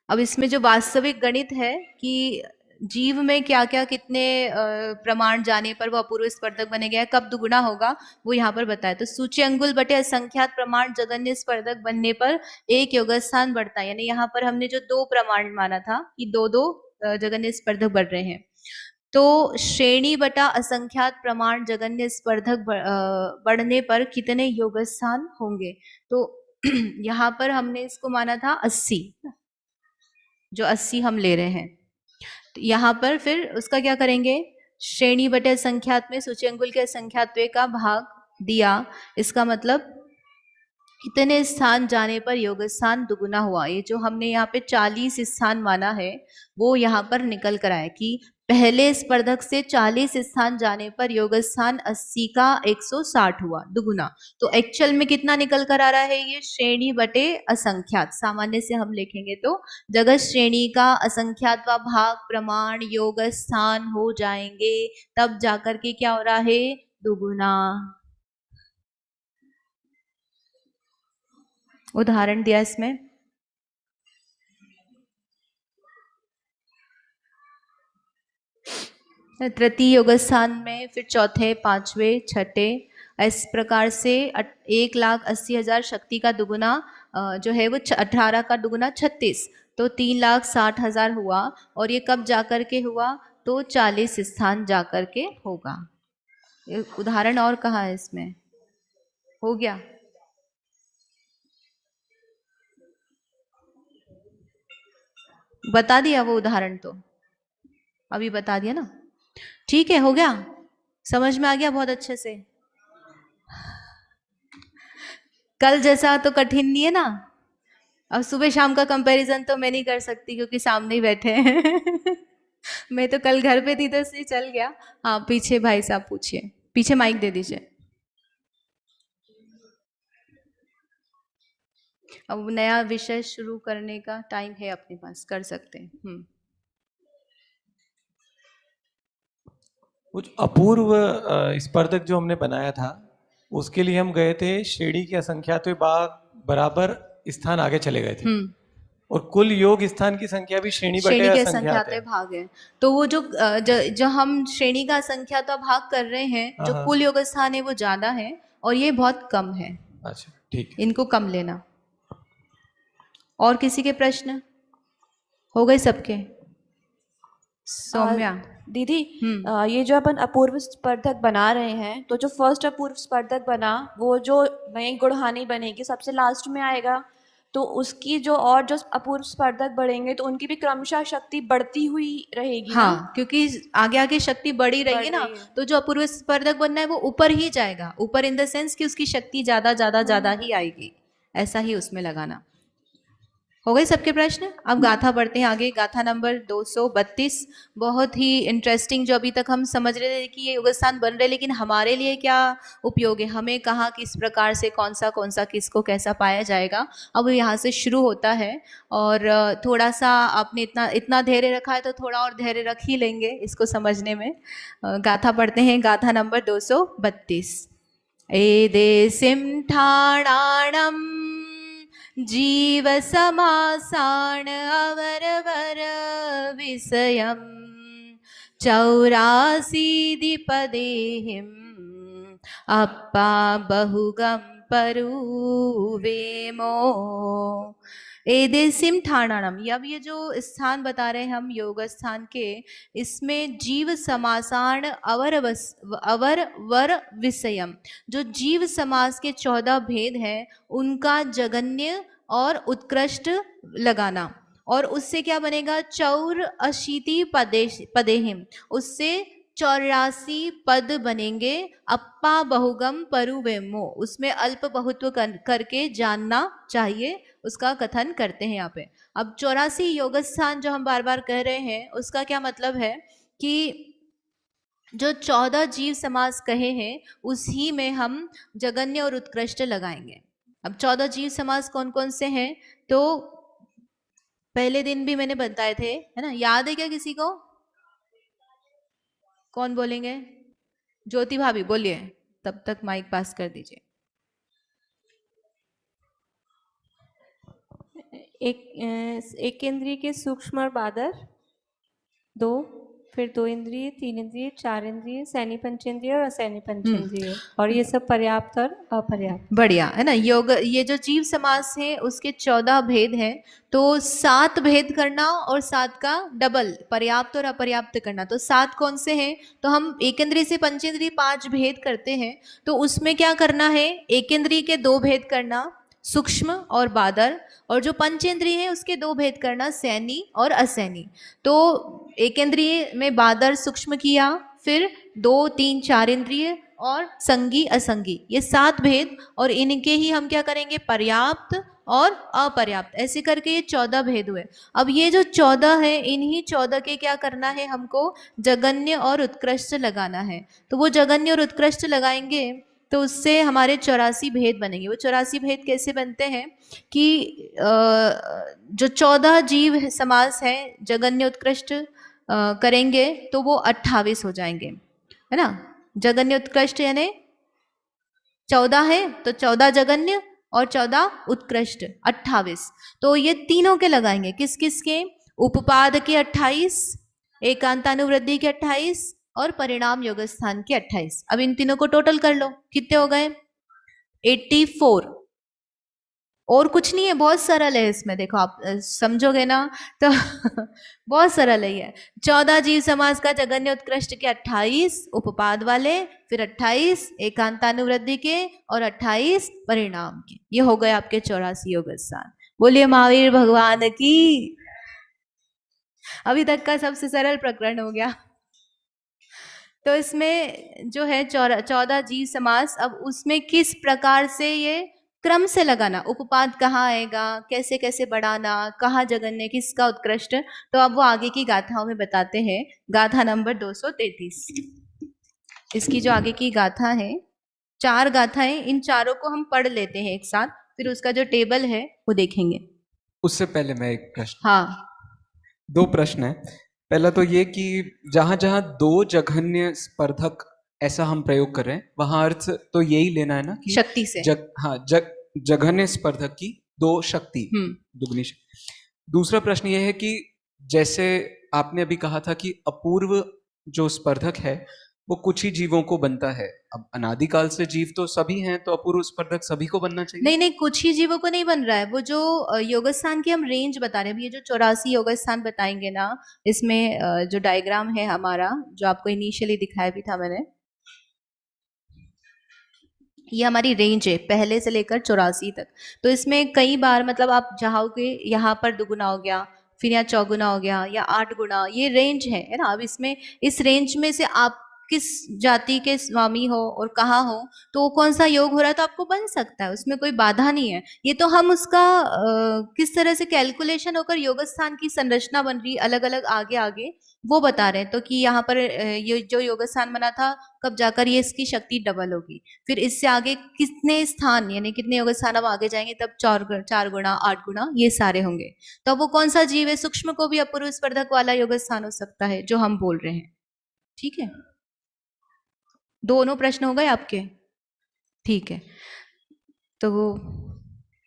अब इसमें जो वास्तविक गणित है कि जीव में क्या क्या कितने प्रमाण जाने पर वो अपूर्व स्पर्धक बनेगा या कब दुगुना होगा, वो यहाँ पर बताया। तो सूची अंगुल बटे असंख्यात प्रमाण जगन्य स्पर्धक बनने पर एक योगस्थान बढ़ता है। यानी यहाँ पर हमने जो 2 प्रमाण माना था कि 2-2 जगन्य स्पर्धक बढ़ रहे हैं। तो श्रेणी बटा असंख्यात प्रमाण जगन्य स्पर्धक बढ़ने पर कितने योगस्थान होंगे? तो यहाँ पर हमने इसको माना था 80, जो 80 हम ले रहे हैं। तो यहाँ पर फिर उसका क्या करेंगे, श्रेणी बटे संख्यात में सूची अंगुल के संख्यात्व का भाग दिया, इसका मतलब कितने स्थान जाने पर योग स्थान दुगुना हुआ। ये जो हमने यहाँ पे 40 स्थान माना है वो यहाँ पर निकल कर आया कि पहले स्पर्धक से 40 स्थान जाने पर योग स्थान 80 का 160 हुआ दुगुना। तो एक्चुअल में कितना निकल कर आ रहा है, ये श्रेणी बटे असंख्यात। सामान्य से हम लिखेंगे तो जगत श्रेणी का असंख्यात व भाग प्रमाण योग स्थान हो जाएंगे, तब जाकर के क्या हो रहा है, दुगुना। उदाहरण दिया इसमें, तृतीय योग स्थान में, फिर चौथे, पांचवे, छठे, इस प्रकार से 1,80,000 शक्ति का दुगुना जो है वो 18 का दुगुना 36, तो 3,60,000 हुआ। और ये कब जाकर के हुआ, तो 40 स्थान जाकर के होगा। उदाहरण और कहा है इसमें, हो गया। बता दिया वो उदाहरण, तो अभी बता दिया ना, ठीक है, हो गया, समझ में आ गया बहुत अच्छे से। कल जैसा तो कठिन नहीं है ना। अब सुबह शाम का कंपैरिजन तो मैं नहीं कर सकती क्योंकि सामने ही बैठे हैं मैं तो कल घर पे थी तो इसलिए चल गया। हाँ, पीछे भाई साहब पूछिए, पीछे माइक दे दीजिए। अब नया विषय शुरू करने का टाइम है अपने पास, कर सकते हैं। कुछ अपूर्व स्पर्धक जो हमने बनाया था उसके लिए हम गए थे श्रेणी के असंख्यात बराबर स्थान आगे चले गए थे, और कुल योग स्थान की संख्या भी श्रेणी बटे असंख्यात भाग है। तो वो जो हम श्रेणी का असंख्यात भाग कर रहे हैं, जो कुल योग स्थान है वो ज्यादा है और ये बहुत कम है। अच्छा, ठीक, इनको कम लेना। और किसी के प्रश्न हो गए सबके? सौम्या दीदी, ये जो अपन अपूर्व स्पर्धक बना रहे हैं, तो जो फर्स्ट अपूर्व स्पर्धक बना वो जो नई गुणहानी बनेगी सबसे लास्ट में आएगा, तो उसकी जो और जो अपूर्व स्पर्धक बढ़ेंगे तो उनकी भी क्रमशः शक्ति बढ़ती हुई रहेगी। हाँ ना? क्योंकि आगे आगे शक्ति बढ़ी रही है ना, तो जो अपूर्व स्पर्धक बनना है वो ऊपर ही जाएगा, ऊपर इन द सेंस कि उसकी शक्ति ज्यादा ज्यादा ज्यादा ही आएगी, ऐसा ही उसमें लगाना। हो गए सबके प्रश्न? अब गाथा बढ़ते हैं आगे। गाथा नंबर 232, बहुत ही इंटरेस्टिंग, जो अभी तक हम समझ रहे थे कि ये योग स्थान बन रहे, लेकिन हमारे लिए क्या उपयोग है, हमें कहाँ किस प्रकार से कौन सा किसको कैसा पाया जाएगा, अब यहाँ से शुरू होता है। और थोड़ा सा आपने इतना धैर्य रखा है तो थोड़ा और धैर्य रख ही लेंगे इसको समझने में। गाथा पढ़ते हैं, गाथा नंबर 232। एदेसिं ठाणाणम् जीव समासाण अवरवर विषयम् 84 द्विपदेहिम् अप्पा बहुगम परुवेमो। एदेसिम ठाणाणम, अब ये जो स्थान बता रहे हैं हम योग स्थान के, इसमें जीव समासाण अवर वर विषयम, जो जीव समास के 14 भेद हैं उनका जगन्य और उत्कृष्ट लगाना, और उससे क्या बनेगा, 84 पदेहिम, उससे 84 पद बनेंगे। अप्पा बहुगम परुवेमो, उसमें अल्प बहुत्व करके जानना चाहिए, उसका कथन करते हैं यहाँ पे। अब 84 योग स्थान जो हम बार बार कह रहे हैं उसका क्या मतलब है कि जो 14 जीव समास कहे हैं उसी में हम जगन्य और उत्कृष्ट लगाएंगे। अब 14 जीव समास कौन कौन से हैं, तो पहले दिन भी मैंने बताए थे, है ना, याद है क्या किसी को? कौन बोलेंगे? ज्योति भाभी बोलिए, तब तक माइक पास कर दीजिए। एक इंद्रिय के सूक्ष्म और बादर 2, फिर 2 इंद्रिय, 3 इंद्रिय, 4 इंद्रिय, सैनी पंचेंद्रिय और असैनी पंचेंद्रिय, और ये सब पर्याप्त और अपर्याप्त। बढ़िया है ना। योग, ये जो जीव समास है उसके 14 भेद हैं, तो 7 भेद करना और 7 का डबल पर्याप्त और अपर्याप्त करना। तो 7 कौन से हैं? तो हम एक इंद्रिय से पंचेंद्रिय 5 भेद करते हैं, तो उसमें क्या करना है? एक इंद्रिय के 2 भेद करना, सूक्ष्म और बादर, और जो पंचेंद्रिय है उसके 2 भेद करना, सैनी और असैनी। तो एक इंद्रिय में बादर सूक्ष्म किया, फिर 2, 3, 4 इंद्रिय और संगी असंगी, ये 7 भेद, और इनके ही हम क्या करेंगे? पर्याप्त और अपर्याप्त, ऐसे करके ये 14 भेद हुए। अब ये जो 14 है, इन्हीं 14 के क्या करना है? हमको जगन्य और उत्कृष्ट लगाना है। तो वो जगन्य और उत्कृष्ट लगाएंगे तो उससे हमारे 84 भेद बनेंगे। वो 84 भेद कैसे बनते हैं कि जो 14 जीव समास है जगन्य उत्कृष्ट करेंगे तो वो 28 हो जाएंगे, है ना। जगन्य उत्कृष्ट यानी 14 है तो 14 जगन्य और 14 उत्कृष्ट, 28। तो ये तीनों के लगाएंगे। किस किस के? उपपाद के 28, एकांतानुवृद्धि के 28 और परिणाम योग स्थान के 28। अब इन तीनों को टोटल कर लो, कितने हो गए? 84। और कुछ नहीं है, बहुत सरल है इसमें, देखो आप समझोगे ना तो बहुत सरल है ये। 14 जीव समास का जगन्य उत्कृष्ट के 28 उपपाद वाले, फिर 28 एकांतानुवृद्धि के और 28 परिणाम के। ये हो गए आपके 84 योग स्थान। बोलिए महावीर भगवान की। अभी तक का सबसे सरल प्रकरण हो गया। तो इसमें जो है 14 जीव समास, अब उसमें किस प्रकार से ये क्रम से लगाना, उपपाद कहाँ आएगा, कैसे कैसे बढ़ाना, कहाँ जगन्य, किसका उत्कृष्ट, तो अब वो आगे की गाथाओं में बताते हैं। गाथा नंबर 233, इसकी जो आगे की गाथा है, 4 गाथाएं, इन चारों को हम पढ़ लेते हैं एक साथ, फिर उसका जो टेबल है वो देखेंगे। उससे पहले मैं एक प्रश्न, हाँ, 2 प्रश्न है। पहला तो ये कि जहां जहां 2 जघन्य स्पर्धक ऐसा हम प्रयोग कर रहे हैं, वहां अर्थ तो यही लेना है ना कि शक्ति से। जघन्य स्पर्धक की 2 शक्ति, दुगनी शक्ति। दूसरा प्रश्न ये है कि जैसे आपने अभी कहा था कि अपूर्व जो स्पर्धक है वो कुछ ही जीवों को बनता है। अब अनादिकाल से जीव तो सभी हैं, तो अपूर्व स्पर्धक सभी को बनना चाहिए? नहीं नहीं, कुछ ही जीवों को नहीं बन रहा है। वो जो योगस्थान की हम रेंज बता रहे हैं, ये जो 84 योगस्थान बताएंगे ना, इसमें जो डायग्राम है हमारा, जो आपको इनिशियली दिखाया भी था मैंने, ये हमारी रेंज है पहले से लेकर 84 तक। तो इसमें कई बार मतलब आप चाहोगे यहाँ पर दुगुना हो गया, फिर यहाँ चौगुना हो गया, या 8 गुना, ये रेंज है ना। अब इसमें इस रेंज में से आप किस जाति के स्वामी हो और कहाँ हो, तो वो कौन सा योग हो रहा है तो आपको बन सकता है, उसमें कोई बाधा नहीं है। ये तो हम उसका किस तरह से कैलकुलेशन होकर योगस्थान की संरचना बन रही अलग अलग आगे आगे, वो बता रहे हैं। तो कि यहाँ पर ये जो योगस्थान बना था, कब जाकर ये इसकी शक्ति डबल होगी, फिर इससे आगे कितने स्थान यानी कितने योगस्थान हम आगे जाएंगे तब 4 गुना 8 गुना ये सारे होंगे। तो वो कौन सा जीव है? सूक्ष्म को भी अपूर्व स्पर्धक वाला योगस्थान हो सकता है जो हम बोल रहे हैं। ठीक है, दोनों प्रश्न हो गए आपके? ठीक है, तो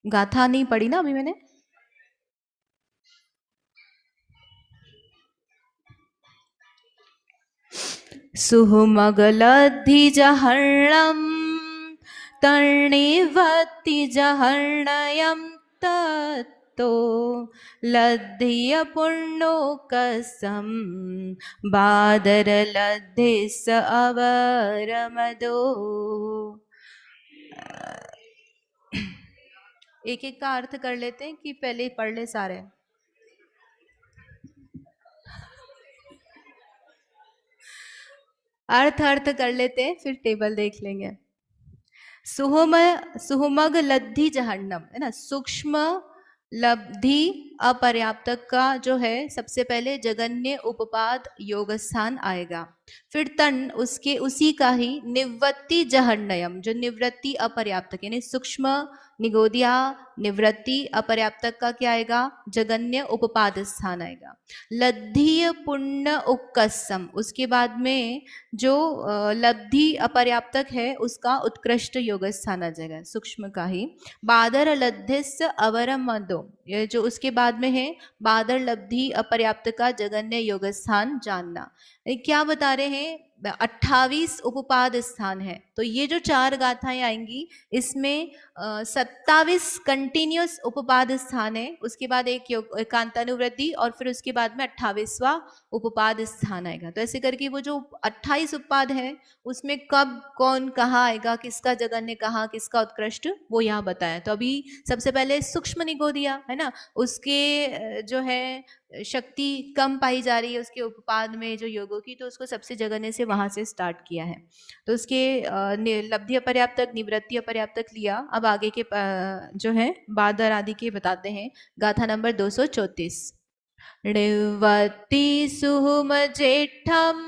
गाथा नहीं पढ़ी ना अभी मैंने? सुहुमगलद्धि जहर्णम तर्णिवत्ति जहर्णयं तत्तो लद्धिय पुण्यो कसम बादर लद्धि स अवरमदो। एक एक का अर्थ कर लेते हैं कि पहले पढ़ ले सारे? अर्थ कर लेते हैं, फिर टेबल देख लेंगे। सुहुमग लब्धि जहन्नम, है ना। सूक्ष्म लब्धि अपर्याप्तक का जो है सबसे पहले जगन्य उपपाद योगस्थान आएगा। फिर तन उसके उसी का ही निवृत्ति जहन्नयम, जो निवृत्ति अपर्याप्तक यानी सूक्ष्म निगोदिया निवृत्ति अपर्याप्तक का क्या आएगा, जगन्य उपपाद स्थान आएगा। लब्धि पुण्य उक्कसम, उसके बाद में जो लब्धि अपर्याप्तक है उसका उत्कृष्ट योग स्थान आ जाएगा, सूक्ष्म का ही। बादर लब्धिस अवरम मदो, ये जो उसके बाद में है बादर लब्धि अपर्याप्त का जगन्य योग स्थान जानना। ये क्या बता रहे हैं, 28 उपपाद स्थान है। तो ये जो 4 गाथाएं आएंगी इसमें 27 कंटिन्यूस उपपाद स्थान है, उसके बाद एक एकांतानुवृत्ति और फिर उसके बाद में 28वां उपपाद स्थान आएगा। तो ऐसे करके वो जो 28 उपपाद है उसमें कब कौन कहाँ आएगा, किसका जगन्य कहाँ, किसका उत्कृष्ट, वो यहाँ बताया। तो अभी सबसे पहले सूक्ष्म निगोदिया है ना, उसके जो है शक्ति कम पाई जा रही है उसके उपपाद में जो योगों की, तो उसको सबसे जगन्य से वहां से स्टार्ट किया है। तो उसके लब्धि अपर्याप्तक निवृत्ति अपर्याप्तक लिया। अब आगे के जो है बादर आदि के बताते हैं। गाथा नंबर 234। निवृत्ति सुहुम जेठम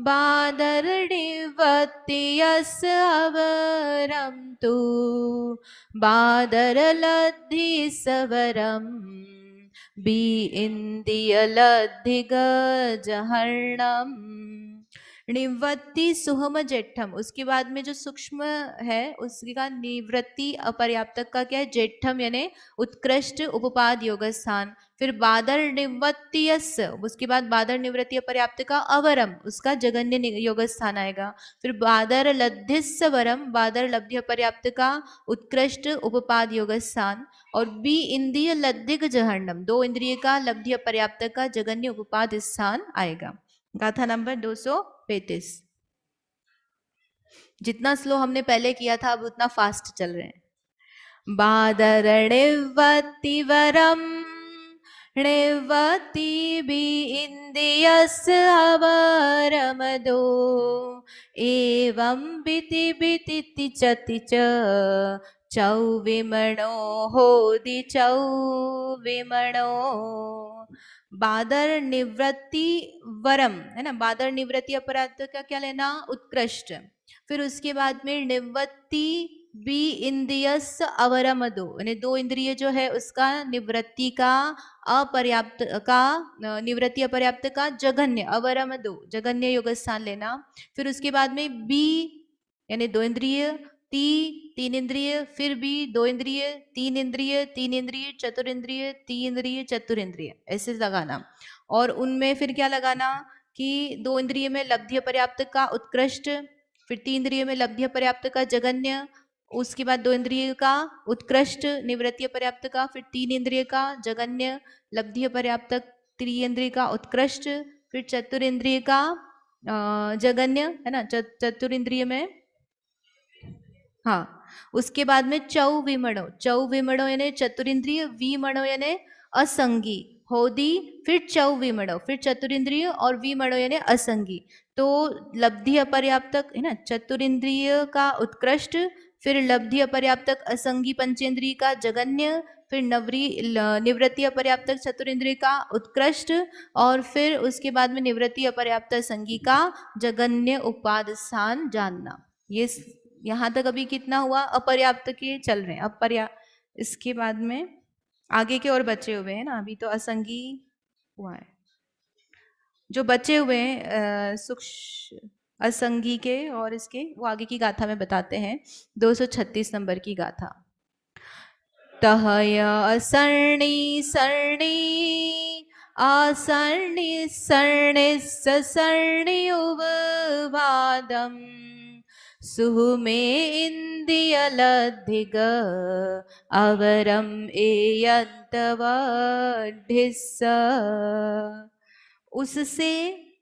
बादर निवृत्ति यस अवरम तु बादर लब्धि सवरम बी इंद्रिय लब्धि गजहर्णम। निवृत्ति सुहम जेठम, उसके बाद में जो सूक्ष्म है उसका निवृत्ति अपर्याप्तक का क्या है, जेठम यानी उत्कृष्ट उपपाद योग स्थान। फिर बादर निवृत्ति यस, उसके बाद बादर निवृत्ति अपर्याप्त का अवरम, उसका जगन्य योग स्थान आएगा। फिर बादर लब्धिस वरम, बादर लब्धि अपर्याप्त का उत्कृष्ट उपपाद योग स्थान। और बी इंद्रिय लब्धिक जहन्नम, 2 इंद्रिय का लब्धि अपर्याप्त का जगन्य उपपाद स्थान आएगा। गाथा नंबर 235। जितना स्लो हमने पहले किया था अब उतना फास्ट चल रहे हैं। बादर निवृत्ति वरम निवृत्ति बी इंद्रियस अवरमदो एवं बिति बिति चति चौ विमणो होदि चौ विमणो। बादर निवृत्ति वरम है ना, बादर निवृत्ति अपराध का क्या लेना, उत्कृष्ट। फिर उसके बाद में निवृत्ति बी इंद्रियस अवरमदो, यानी 2 इंद्रिय जो है उसका निवृत्ति का अपर्याप्त का निवृत्ति अपर्याप्त का जगन्य अवरमदो जगन्य योग स्थान लेना। फिर उसके बाद में बी यानी 2 इंद्रिय, 3 इंद्रिय, फिर भी 2 इंद्रिय, 3 इंद्रिय, 3 इंद्रिय, चतुरिंद्रिय, 3 इंद्रिय, चतुरिंद्रिय, ऐसे लगाना। और उनमें फिर क्या लगाना कि 2 इंद्रिय में लब्धि पर्याप्त का उत्कृष्ट, फिर 3 इंद्रिय में लब्धि पर्याप्त का जगन्य, उसके बाद 2 इंद्रिय का उत्कृष्ट निवृत्ति पर्याप्त का, फिर 3 इंद्रिय का जगन्य लब्धि पर्याप्त, 3 इंद्रिय का उत्कृष्ट, फिर चतुरिंद्रिय का जगन्य है ना, चतुरिंद्रिय में हाँ। उसके बाद में चौ विमणो यानी चतुरिंद्रिय, विमणो यानी असंगी, होदी, फिर चौ विमणो, फिर चतुरिंद्रिय और विमणो यानी असंगी। तो लब्धि अपर्याप्तक है ना, चतुरिंद्रिय का उत्कृष्ट, फिर लब्धि अपर्याप्तक असंगी पंचेंद्रिय का जगन्य, फिर निवृत्ति अपर्याप्तक चतुरिंद्रिय का उत्कृष्ट, और फिर उसके बाद में निवृत्ति अपर्याप्त संगी का जगन्य उपाद स्थान जानना। ये यहाँ तक अभी कितना हुआ, अपर्याप्त के चल रहे हैं इसके बाद में आगे के और बचे हुए हैं ना, अभी तो असंगी हुआ है, जो बचे हुए हैं असंगी के और इसके वो आगे की गाथा में बताते हैं। 236 नंबर की गाथा। तहय असरणी सरणी आसरणी सरणी ससरणी उवादम सुहुमे इंद्रियलब्धिग अवरम एयंतवढिस्स। उससे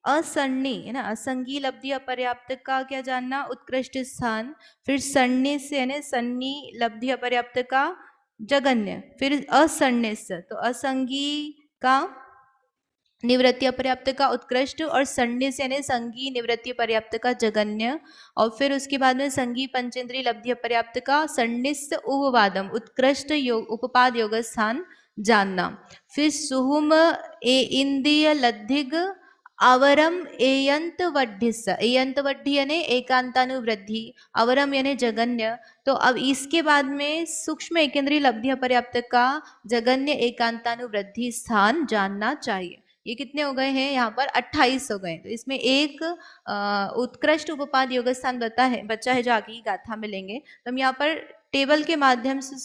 असरणी है ना, असंगी लब्धि अपर्याप्त का क्या जानना, उत्कृष्ट स्थान। फिर सरणी से यानी सन्नी लब्धि अपर्याप्त का जगन्य, फिर असरण्यस तो असंगी का निवृत्ति अपर्याप्त का उत्कृष्ट, और संन्यास यानी संगी निवृत्ति पर्याप्त का जगन्य, और फिर उसके बाद में संगी पंचेंद्रिय लब्धि अपर्याप्त का संन्यास उपवादम उत्कृष्ट योग उपपाद योग स्थान जानना। फिर सुहुम ए इंद्रिय लब्धिग अवरम एयंत वड्ढिस, एयंत वड्ढि यानी एकांतानुवृद्धि, अवरम यानी जगन्य। तो अब इसके बाद में सूक्ष्म एकेंद्रीय लब्धि अपर्याप्त का जगन्य एकांतानुवृद्धि स्थान जानना चाहिए। ये कितने हो गए हैं यहाँ पर? 28 हो गए। तो इसमें एक उत्कृष्ट उपपाद योग स्थान बचा है जो आगे की गाथा में लेंगे। तो हम यहाँ पर टेबल के माध्यम से